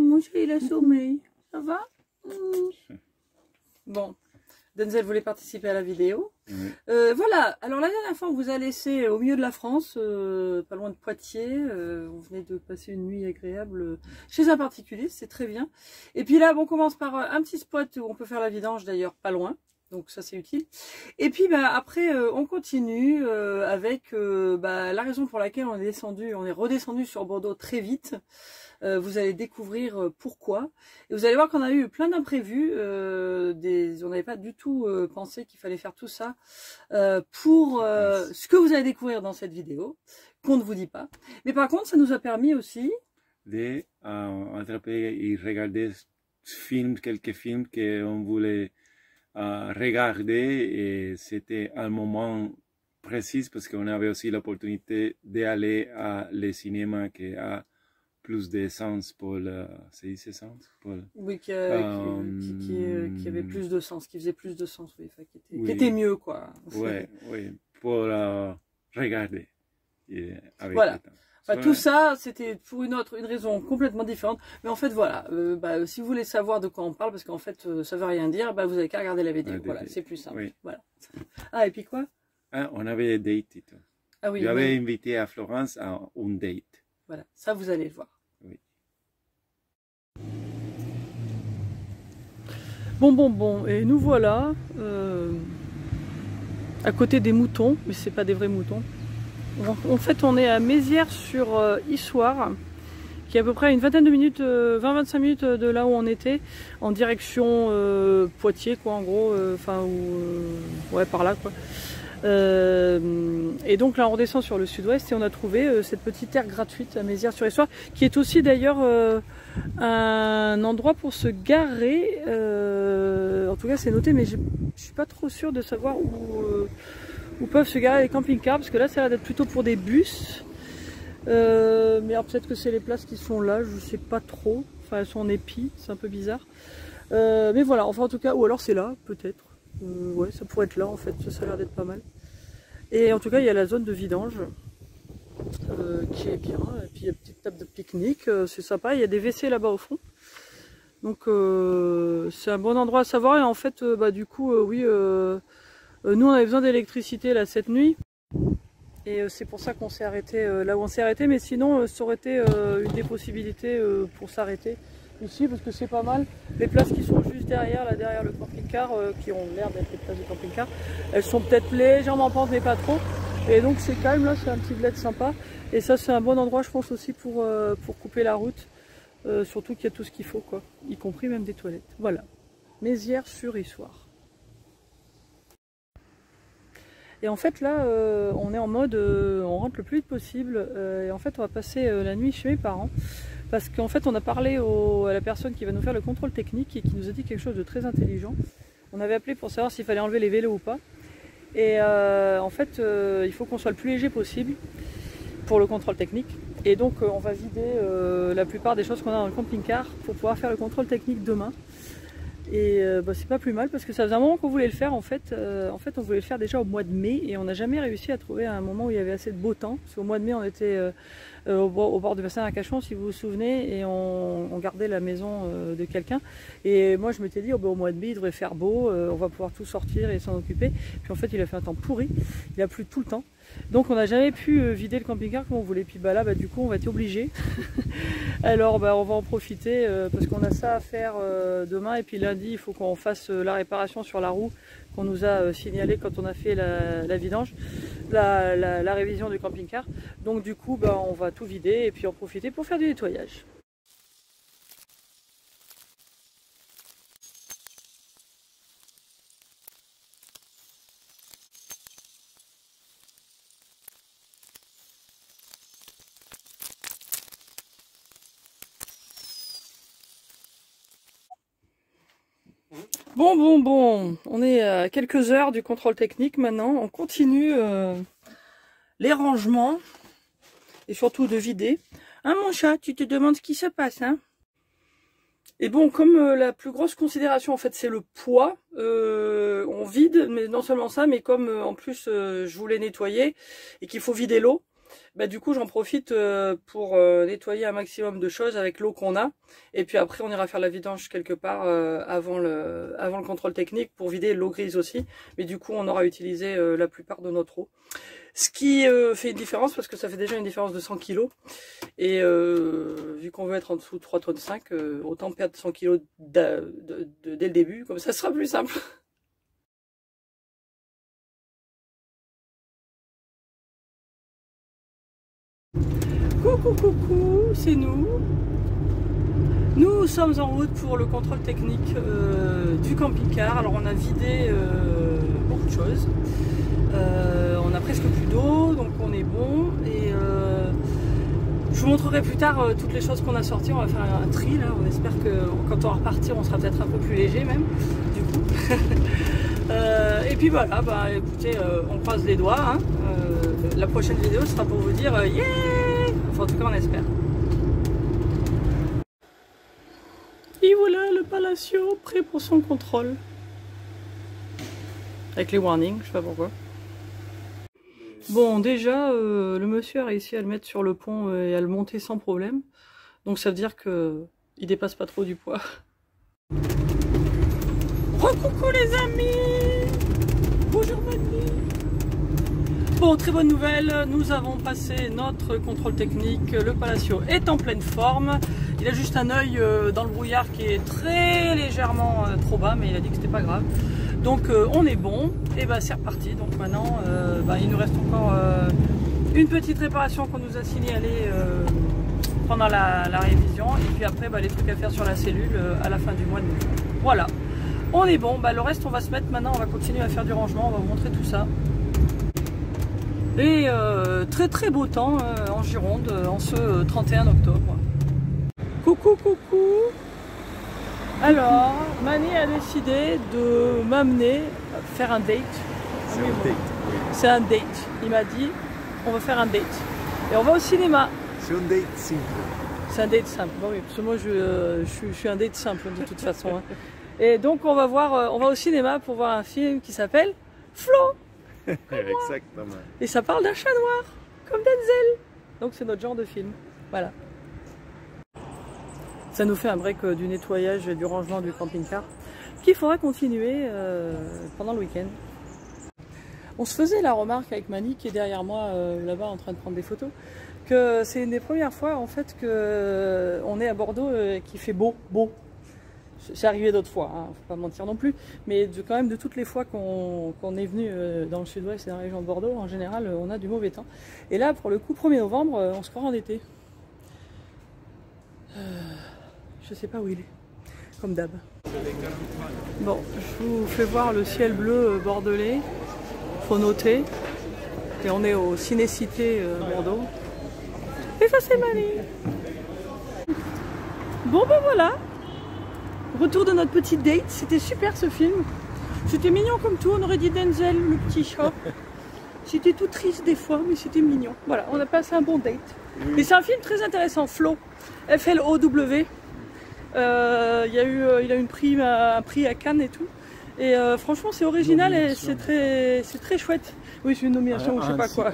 Mon chat, il a sommeil. Ça va? Bon. Denzel voulait participer à la vidéo. Oui. Voilà, alors la dernière fois on vous a laissé au milieu de la France, pas loin de Poitiers, on venait de passer une nuit agréable chez un particulier, c'est très bien. Et puis là on commence par un petit spot où on peut faire la vidange d'ailleurs pas loin, donc ça c'est utile. Et puis bah, après on continue avec la raison pour laquelle on est redescendu sur Bordeaux très vite. Vous allez découvrir pourquoi. Et vous allez voir qu'on a eu plein d'imprévus. On n'avait pas du tout pensé qu'il fallait faire tout ça pour ce que vous allez découvrir dans cette vidéo, qu'on ne vous dit pas. Mais par contre, ça nous a permis aussi de attraper et regarder quelques films qu'on voulait regarder. Et c'était un moment précis parce qu'on avait aussi l'opportunité d'aller à le cinéma qui a plus d'essence pour le... C'est essence pour... Oui, qui avait plus de sens, qui faisait plus de sens, oui, qui était mieux, quoi. Oui, oui, pour regarder. Voilà. Enfin, tout ça, c'était pour une raison complètement différente. Mais en fait, voilà, si vous voulez savoir de quoi on parle, parce qu'en fait, ça veut rien dire, vous avez qu'à regarder la vidéo. Voilà, c'est plus simple. Oui. Voilà. Ah, et puis quoi? On avait date. Ah oui. J'avais invité à Florence à un date. Voilà, ça vous allez le voir. Oui. Bon, et nous voilà à côté des moutons, mais c'est pas des vrais moutons. En fait, on est à Mézières-sur-Issoire, qui est à peu près une vingtaine de minutes, 20-25 minutes de là où on était, en direction Poitiers, quoi, en gros, ouais, par là, quoi. Et donc là on redescend sur le sud-ouest et on a trouvé cette petite aire gratuite à Mézières-sur-Issoire, qui est aussi d'ailleurs un endroit pour se garer. En tout cas c'est noté, mais je suis pas trop sûre de savoir où peuvent se garer les camping-cars, parce que là ça a l'air d'être plutôt pour des bus. Mais alors peut-être que c'est les places qui sont là, je sais pas trop. Enfin elles sont en épi, c'est un peu bizarre. Mais voilà, enfin en tout cas, ou alors c'est là peut-être. Ouais, ça pourrait être là en fait, ça a l'air d'être pas mal. Et en tout cas, il y a la zone de vidange qui est bien. Et puis il y a une petite table de pique-nique, c'est sympa. Il y a des WC là-bas au fond. Donc c'est un bon endroit à savoir. Et en fait, du coup, oui, nous on avait besoin d'électricité là cette nuit. Et c'est pour ça qu'on s'est arrêté là où on s'est arrêté. Mais sinon, ça aurait été une des possibilités pour s'arrêter ici, parce que c'est pas mal. Les places qui sont juste derrière, là derrière le camping-car, qui ont l'air d'être les places de camping-car, elles sont peut-être légèrement pentes mais pas trop. Et donc c'est calme là, c'est un petit bled sympa. Et ça c'est un bon endroit je pense aussi pour couper la route. Surtout qu'il y a tout ce qu'il faut, quoi, y compris même des toilettes. Voilà, Mézières-sur-Issoire. Et en fait là, on est en mode, on rentre le plus vite possible. Et en fait on va passer la nuit chez mes parents. Parce qu'en fait on a parlé à la personne qui va nous faire le contrôle technique et qui nous a dit quelque chose de très intelligent. On avait appelé pour savoir s'il fallait enlever les vélos ou pas. Et en fait il faut qu'on soit le plus léger possible pour le contrôle technique. Et donc on va vider la plupart des choses qu'on a dans le camping-car pour pouvoir faire le contrôle technique demain. Et c'est pas plus mal parce que ça faisait un moment qu'on voulait le faire en fait on voulait le faire déjà au mois de mai et on n'a jamais réussi à trouver un moment où il y avait assez de beau temps. Parce qu'au mois de mai on était au bord du bassin d'Arcachon si vous vous souvenez et on gardait la maison de quelqu'un. Et moi je m'étais dit au mois de mai il devrait faire beau, on va pouvoir tout sortir et s'en occuper. Puis en fait il a fait un temps pourri, il a plu tout le temps. Donc on n'a jamais pu vider le camping-car comme on voulait. Puis là du coup on va être obligé. Alors on va en profiter parce qu'on a ça à faire demain. Et puis lundi il faut qu'on fasse la réparation sur la roue qu'on nous a signalé quand on a fait la vidange, la révision du camping-car. Donc du coup on va tout vider et puis en profiter pour faire du nettoyage. Bon, on est à quelques heures du contrôle technique maintenant, on continue les rangements et surtout de vider. Hein mon chat, tu te demandes ce qui se passe, hein? Et bon, comme la plus grosse considération en fait c'est le poids, on vide, mais non seulement ça, mais comme en plus je voulais nettoyer et qu'il faut vider l'eau, bah, du coup j'en profite pour nettoyer un maximum de choses avec l'eau qu'on a. Et puis après on ira faire la vidange quelque part avant le contrôle technique pour vider l'eau grise aussi. Mais du coup on aura utilisé la plupart de notre eau. Ce qui fait une différence parce que ça fait déjà une différence de 100 kg. Et vu qu'on veut être en dessous de 3,5 tonnes, autant perdre 100 kg dès le début, comme ça sera plus simple. Coucou, coucou, c'est nous. Nous sommes en route pour le contrôle technique du camping-car. Alors on a vidé beaucoup de choses. On a presque plus d'eau, donc on est bon. Et je vous montrerai plus tard toutes les choses qu'on a sorties. On va faire un tri là. On espère que quand on va repartir, on sera peut-être un peu plus léger même, du coup. Et puis voilà, bah écoutez, on croise les doigts. Hein. La prochaine vidéo sera pour vous dire yeah! Enfin, en tout cas, on espère. Et voilà le Palacio prêt pour son contrôle. Avec les warnings, je sais pas pourquoi. Bon, déjà, le monsieur a réussi à le mettre sur le pont et à le monter sans problème. Donc ça veut dire que il dépasse pas trop du poids. Recoucou les amis! Bonjour mamie! Bon, très bonne nouvelle, nous avons passé notre contrôle technique, le Palacio est en pleine forme. Il a juste un œil dans le brouillard qui est très légèrement trop bas, mais il a dit que c'était pas grave. Donc on est bon, et bah c'est reparti. Donc maintenant, il nous reste encore une petite réparation qu'on nous a signalée pendant la révision. Et puis après, les trucs à faire sur la cellule à la fin du mois de mai. Voilà, on est bon, le reste on va se mettre maintenant, on va continuer à faire du rangement, on va vous montrer tout ça. Et très très beau temps en Gironde en ce 31 octobre. Coucou coucou. Alors, Mani a décidé de m'amener faire un date. C'est un date, oui. C'est un date. Il m'a dit, on va faire un date. Et on va au cinéma. C'est un date simple. C'est un date simple. Bon, oui, parce que moi je suis un date simple de toute façon. Hein. Et donc on va au cinéma pour voir un film qui s'appelle Flo. Exactement. Et ça parle d'un chat noir, comme Denzel. Donc c'est notre genre de film. Voilà. Ça nous fait un break du nettoyage et du rangement du camping-car qu'il faudra continuer pendant le week-end. On se faisait la remarque avec Mani qui est derrière moi là-bas en train de prendre des photos, que c'est une des premières fois en fait que on est à Bordeaux et qu'il fait beau. C'est arrivé d'autres fois, hein, faut pas mentir non plus, mais quand même de toutes les fois qu'on est venu dans le sud-ouest et dans la région de Bordeaux, en général on a du mauvais temps. Et là pour le coup 1er novembre, on se croit en été. Je sais pas où il est, comme d'hab. Bon, je vous fais voir le ciel bleu bordelais, faut noter. Et on est au Ciné-Cité Bordeaux. Et ça c'est Mani. Bon ben voilà. Retour de notre petite date, c'était super ce film. C'était mignon comme tout, on aurait dit Denzel, le petit chat. C'était tout triste des fois, mais c'était mignon. Voilà, on a passé un bon date. Mais c'est un film très intéressant, Flo, F-L-O-W. Il a eu un prix à Cannes et tout. Et franchement c'est original et c'est très chouette. Oui, c'est une nomination ou je sais pas quoi.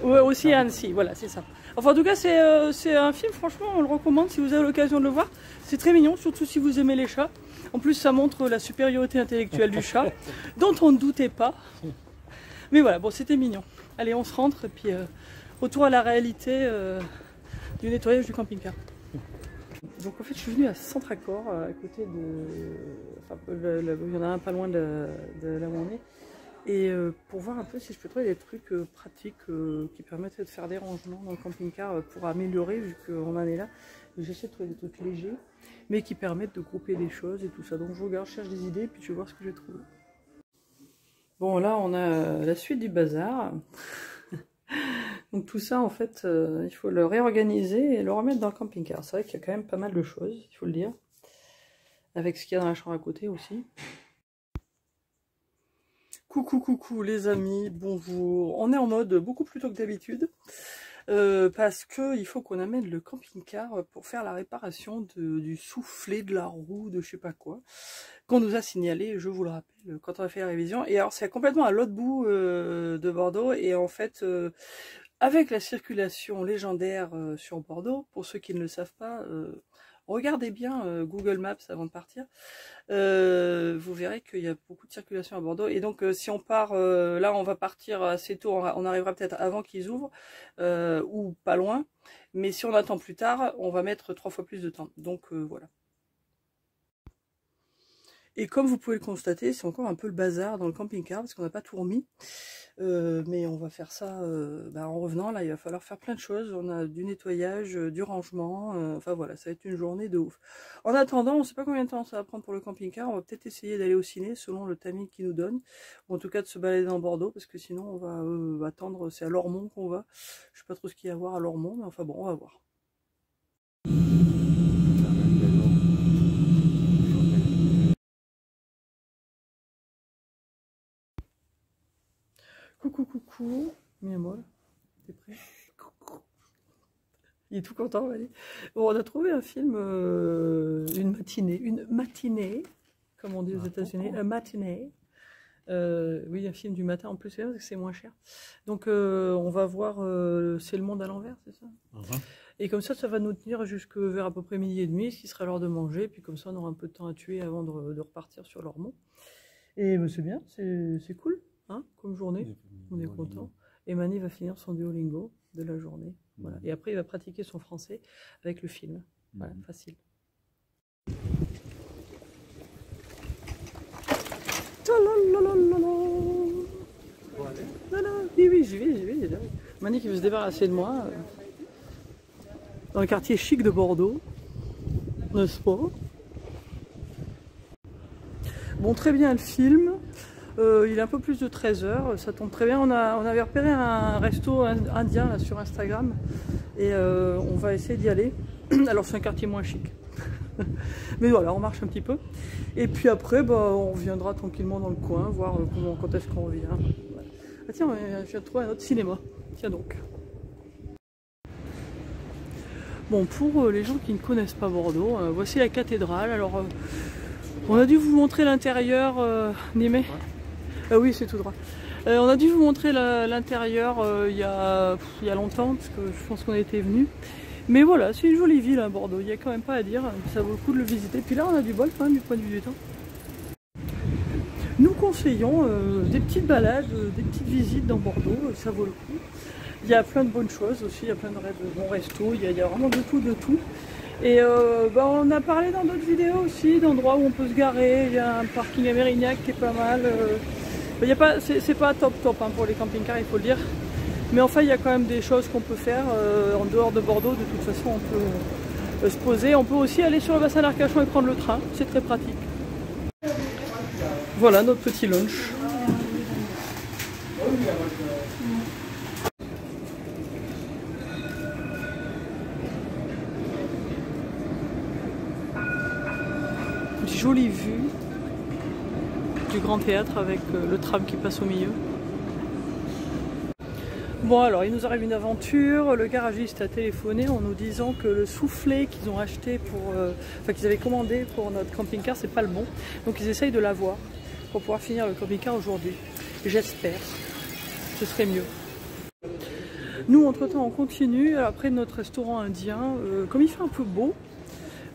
Ouais, aussi à Annecy, voilà, c'est ça. Enfin, en tout cas, c'est un film, franchement, on le recommande si vous avez l'occasion de le voir. C'est très mignon, surtout si vous aimez les chats. En plus, ça montre la supériorité intellectuelle du chat, dont on ne doutait pas. Mais voilà, bon, c'était mignon. Allez, on se rentre, et puis retour à la réalité du nettoyage du camping-car. Donc, en fait, je suis venue à Centracor, à côté de... Enfin, il y en a un pas loin de là où on est. Et pour voir un peu si je peux trouver des trucs pratiques qui permettent de faire des rangements dans le camping-car pour améliorer vu qu'on en est là. J'essaie de trouver des trucs légers mais qui permettent de grouper des choses et tout ça. Donc je regarde, je cherche des idées et puis je vais voir ce que j'ai trouvé. Bon là on a la suite du bazar. Donc tout ça en fait il faut le réorganiser et le remettre dans le camping-car. C'est vrai qu'il y a quand même pas mal de choses, il faut le dire. Avec ce qu'il y a dans la chambre à côté aussi. Coucou les amis, bonjour. On est en mode beaucoup plus tôt que d'habitude. parce qu'il faut qu'on amène le camping-car pour faire la réparation du soufflet de la roue, de je sais pas quoi, qu'on nous a signalé, je vous le rappelle, quand on a fait la révision. Et alors c'est complètement à l'autre bout de Bordeaux, et en fait, avec la circulation légendaire sur Bordeaux, pour ceux qui ne le savent pas, regardez bien Google Maps avant de partir, vous verrez qu'il y a beaucoup de circulation à Bordeaux. Et donc si on part, là on va partir assez tôt, on arrivera peut-être avant qu'ils ouvrent, ou pas loin. Mais si on attend plus tard, on va mettre 3 fois plus de temps. Donc voilà. Et comme vous pouvez le constater, c'est encore un peu le bazar dans le camping-car, parce qu'on n'a pas tout remis. Mais on va faire ça en revenant. Là, il va falloir faire plein de choses. On a du nettoyage, du rangement. Enfin voilà, ça va être une journée de ouf. En attendant, on ne sait pas combien de temps ça va prendre pour le camping-car. On va peut-être essayer d'aller au ciné selon le timing qu'ils nous donnent. Ou en tout cas de se balader dans Bordeaux, parce que sinon on va attendre. C'est à Lormont qu'on va. Je sais pas trop ce qu'il y a à voir à Lormont, mais enfin bon, on va voir. Coucou, coucou, Miamol, t'es prêt? Coucou. Il est tout content, allez. Bon, on a trouvé un film, une matinée, comme on dit aux États-Unis, un matinée. Oui, un film du matin en plus, c'est parce que c'est moins cher. Donc, on va voir, c'est le monde à l'envers, c'est ça? Et comme ça va nous tenir jusque vers à peu près 12h30, ce qui sera l'heure de manger. Puis comme ça, on aura un peu de temps à tuer avant de repartir sur Lormont. Et c'est bien, c'est cool. Hein, comme journée, on est content. Et Mani va finir son Duolingo de la journée. Voilà. Et après, il va pratiquer son français avec le film. Voilà, facile. Oui, j'y vais. Mani qui veut se débarrasser de moi. Dans le quartier chic de Bordeaux. N'est-ce pas? Bon, très bien le film. Il est un peu plus de 13h, ça tombe très bien. On avait repéré un resto indien là, sur Instagram et on va essayer d'y aller. Alors c'est un quartier moins chic. Mais voilà, on marche un petit peu. Et puis après, on reviendra tranquillement dans le coin, voir quand est-ce qu'on revient. Voilà. Ah tiens, je viens de trouver un autre cinéma. Tiens donc. Bon, pour les gens qui ne connaissent pas Bordeaux, voici la cathédrale. Alors, on a dû vous montrer l'intérieur, Némé. Oui, c'est tout droit. On a dû vous montrer l'intérieur il y a longtemps, parce que je pense qu'on était venus. Mais voilà, c'est une jolie ville à Bordeaux, il n'y a quand même pas à dire, ça vaut le coup de le visiter. Puis là, on a du bol quand même du point de vue du temps. Nous conseillons des petites balades, des petites visites dans Bordeaux, ça vaut le coup. Il y a plein de bonnes choses aussi, il y a plein de bons restos, il y a vraiment de tout. Et on a parlé dans d'autres vidéos aussi d'endroits où on peut se garer. Il y a un parking à Mérignac qui est pas mal. C'est pas top hein, pour les camping-cars, il faut le dire. Mais enfin, il y a quand même des choses qu'on peut faire en dehors de Bordeaux. De toute façon, on peut se poser. On peut aussi aller sur le bassin d'Arcachon et prendre le train. C'est très pratique. Voilà notre petit lunch. Jolie vue du Grand Théâtre avec le tram qui passe au milieu. Bon alors, il nous arrive une aventure. Le garagiste a téléphoné en nous disant que le soufflet qu'ils ont acheté qu'ils avaient commandé pour notre camping-car, c'est pas le bon. Donc ils essayent de l'avoir pour pouvoir finir le camping-car aujourd'hui. J'espère. Ce serait mieux. Nous, entre-temps, on continue. Après notre restaurant indien, comme il fait un peu beau,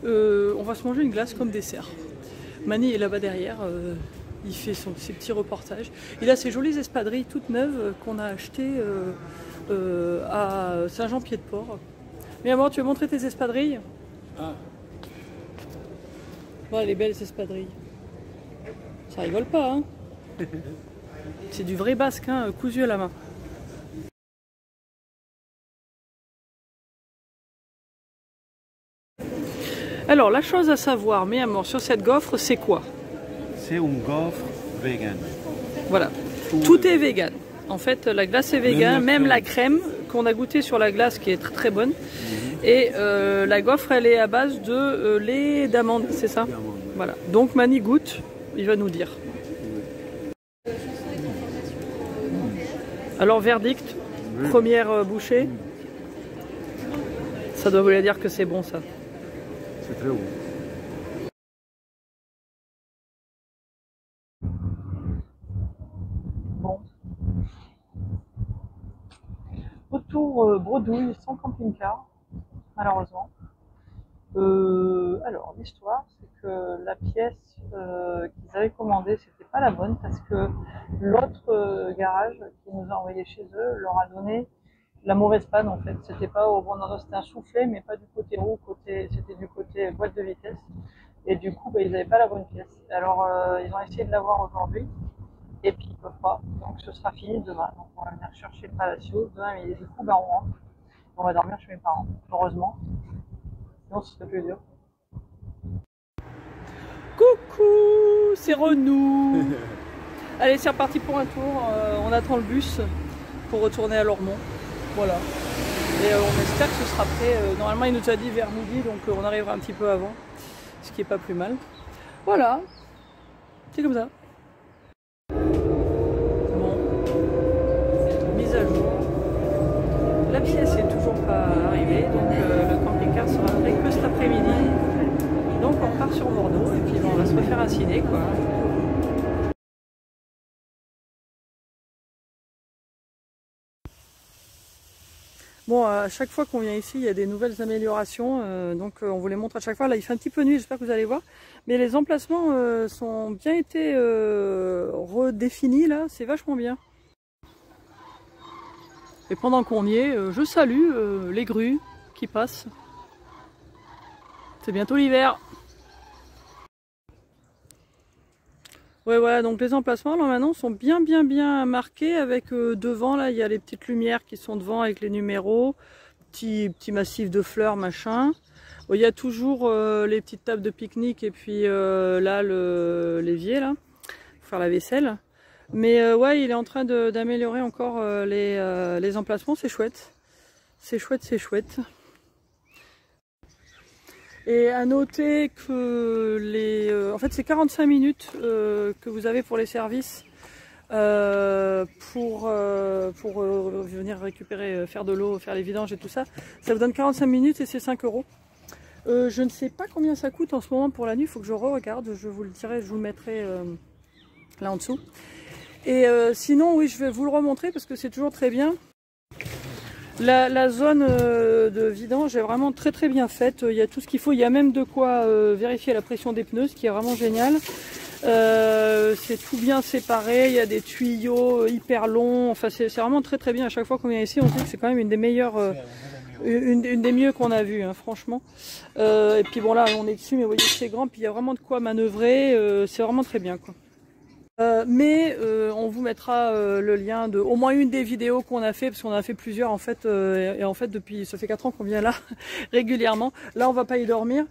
on va se manger une glace comme dessert. Mani est là-bas derrière, il fait ses petits reportages. Il a ces jolies espadrilles toutes neuves qu'on a achetées à Saint-Jean-Pied-de-Port. Mais avant, tu veux montrer tes espadrilles? Voilà les belles espadrilles. Ça rigole pas, hein? C'est du vrai basque, hein, cousu à la main. Alors, la chose à savoir, mais à mort, sur cette gaufre, c'est quoi? C'est une gaufre vegan. Voilà, tout est vegan. En fait, la glace est vegan, même la crème qu'on a goûtée sur la glace qui est très très bonne. Et la gaufre, elle est à base de lait d'amande, c'est ça? Voilà, donc Mani goûte, il va nous dire. Alors, verdict, première bouchée. Ça doit vouloir dire que c'est bon ça. C'est très bon. Bon. Retour Bredouille sans camping-car, malheureusement. Alors l'histoire, c'est que la pièce qu'ils avaient commandée, c'était pas la bonne parce que l'autre garage qui nous a envoyé chez eux leur a donné la mauvaise panne en fait. C'était pas au bon endroit, c'était un soufflet, mais pas du côté roue, c'était du côté boîte de vitesse. Et du coup, ils n'avaient pas la bonne pièce. Alors ils ont essayé de l'avoir aujourd'hui, et puis ils peuvent pas. Donc ce sera fini demain. Donc on va venir chercher le Palacio demain, mais du coup, on rentre. On va dormir chez mes parents, heureusement. Sinon, ce serait plus dur. Coucou, c'est Renou. Allez, c'est reparti pour un tour. On attend le bus pour retourner à Lormont. Voilà. Et on espère que ce sera prêt. Normalement, il nous a dit vers midi, donc on arrivera un petit peu avant. Ce qui est pas plus mal. Voilà. C'est comme ça. Bon. Mise à jour. La pièce est toujours pas arrivée, donc le camping-car sera prêt que cet après-midi. Donc on part sur Bordeaux et puis on va se refaire un ciné quoi. Bon, à chaque fois qu'on vient ici, il y a des nouvelles améliorations, donc on vous les montre à chaque fois. Là, il fait un petit peu nuit, j'espère que vous allez voir. Mais les emplacements sont bien été redéfinis là, c'est vachement bien. Et pendant qu'on y est, je salue les grues qui passent. C'est bientôt l'hiver. Ouais, voilà, donc les emplacements là maintenant sont bien marqués avec devant là, il y a les petites lumières qui sont devant avec les numéros, petit massif de fleurs machin. Bon, il y a toujours les petites tables de pique-nique et puis là l'évier là pour faire la vaisselle. Mais ouais, il est en train d'améliorer encore les emplacements, c'est chouette. C'est chouette. Et à noter que en fait c'est 45 minutes que vous avez pour les services pour venir récupérer, faire de l'eau, faire les vidanges et tout ça. Ça vous donne 45 minutes et c'est 5 €. Je ne sais pas combien ça coûte en ce moment pour la nuit, il faut que je re-regarde, je vous le dirai, je vous le mettrai là en dessous. Et sinon, oui, je vais vous le remontrer parce que c'est toujours très bien. La zone de vidange est vraiment très bien faite. Il y a tout ce qu'il faut. Il y a même de quoi vérifier la pression des pneus, ce qui est vraiment génial. C'est tout bien séparé. Il y a des tuyaux hyper longs. Enfin, c'est vraiment très bien. À chaque fois qu'on vient ici, on se dit que c'est quand même une des meilleures, une des mieux qu'on a vues, hein, franchement. Et puis bon là, on est dessus, mais vous voyez que c'est grand. Puis il y a vraiment de quoi manœuvrer. C'est vraiment très bien, quoi. Mais on vous mettra le lien de au moins une des vidéos qu'on a fait, parce qu'on a fait plusieurs en fait, et en fait depuis ça fait 4 ans qu'on vient là régulièrement. Là on va pas y dormir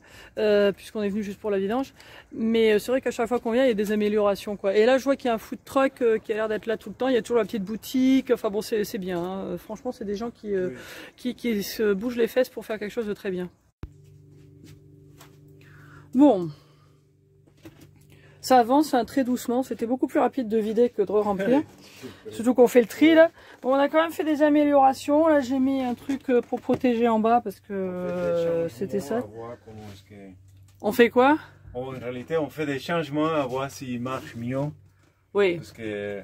puisqu'on est venu juste pour la vidange, mais c'est vrai qu'à chaque fois qu'on vient il y a des améliorations quoi. Et là je vois qu'il y a un food truck qui a l'air d'être là tout le temps, il y a toujours la petite boutique, enfin bon c'est bien, hein. Franchement c'est des gens qui se bougent les fesses pour faire quelque chose de très bien. Bon. Ça avance très doucement, c'était beaucoup plus rapide de vider que de remplir. Surtout qu'on fait le tri là. Bon, on a quand même fait des améliorations. Là j'ai mis un truc pour protéger en bas parce que c'était ça. On fait quoi? En réalité on fait des changements à voir s'il marche mieux. Oui. Parce que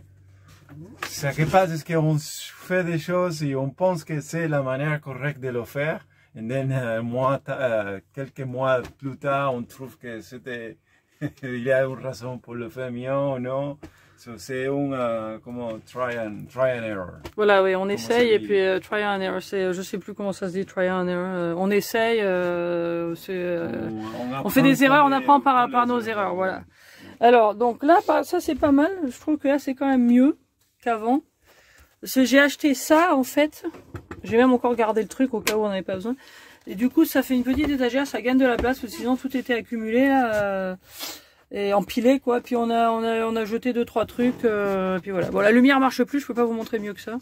ce qui passe c'est qu'on fait des choses et on pense que c'est la manière correcte de le faire. Et quelques mois plus tard on trouve que c'était... il y a une raison pour le faire mieux ou non. C'est un try and error. Voilà, oui, on essaye et puis try and error. Je sais plus comment ça se dit, try and error. On essaye, on fait des erreurs, on apprend par nos erreurs, voilà. Alors, donc là, ça c'est pas mal. Je trouve que là c'est quand même mieux qu'avant. Parce que j'ai acheté ça en fait. J'ai même encore gardé le truc au cas où on n'avait pas besoin. Et du coup, ça fait une petite étagère, ça gagne de la place, parce que sinon tout était accumulé là, et empilé quoi. Puis on a jeté 2-3 trucs, puis voilà. Bon, la lumière marche plus, je peux pas vous montrer mieux que ça.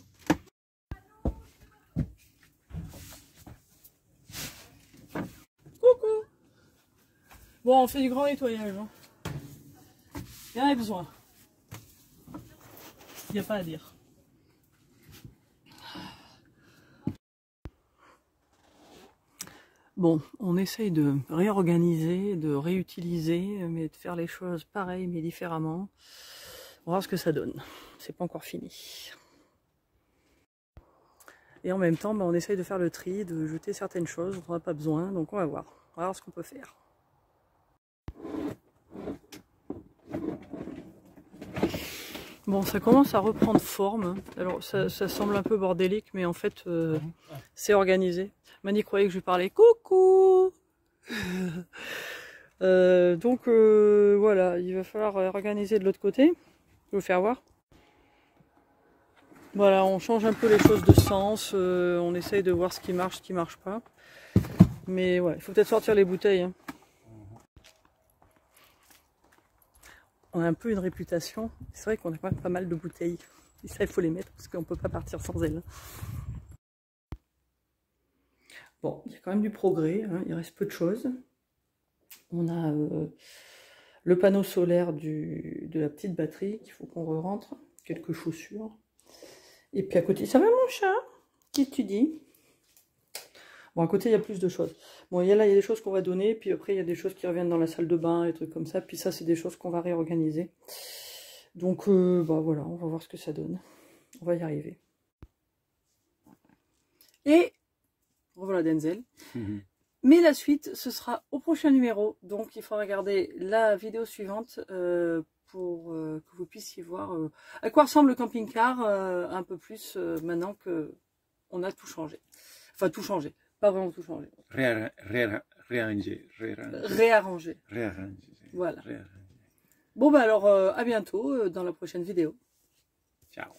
Coucou. Bon, on fait du grand nettoyage. Hein. Il y en a besoin. Il n'y a pas à dire. Bon, on essaye de réorganiser, de réutiliser, mais de faire les choses pareilles mais différemment. On va voir ce que ça donne. C'est pas encore fini. Et en même temps, on essaye de faire le tri, de jeter certaines choses dont on n'a pas besoin. Donc on va voir. On va voir ce qu'on peut faire. Bon, ça commence à reprendre forme. Alors ça semble un peu bordélique, mais en fait, c'est organisé. Mani croyait que je lui parlais. Coucou. Donc voilà, il va falloir organiser de l'autre côté. Je vais vous faire voir. Voilà, on change un peu les choses de sens. On essaye de voir ce qui marche pas. Mais ouais, il faut peut-être sortir les bouteilles. Hein. On a un peu une réputation. C'est vrai qu'on a quand même pas mal de bouteilles. Et ça, il faut les mettre parce qu'on ne peut pas partir sans elles. Bon, il y a quand même du progrès. Hein. Il reste peu de choses. On a le panneau solaire de la petite batterie qu'il faut qu'on re-rentre. Quelques chaussures. Et puis à côté, ça va mon chat? Qu'est-ce que tu dis? Bon, à côté, il y a plus de choses. Bon, il y a des choses qu'on va donner, puis après, il y a des choses qui reviennent dans la salle de bain, des trucs comme ça. Puis ça, c'est des choses qu'on va réorganiser. Donc, bah voilà, on va voir ce que ça donne. On va y arriver. Et, revoilà Denzel. Mais la suite, ce sera au prochain numéro. Donc, il faudra regarder la vidéo suivante pour que vous puissiez voir à quoi ressemble le camping-car un peu plus maintenant qu'on a tout changé. Enfin, tout changé. Pas vraiment tout changé. Réarranger. Réarranger. Voilà. Bon, bah alors, à bientôt dans la prochaine vidéo. Ciao.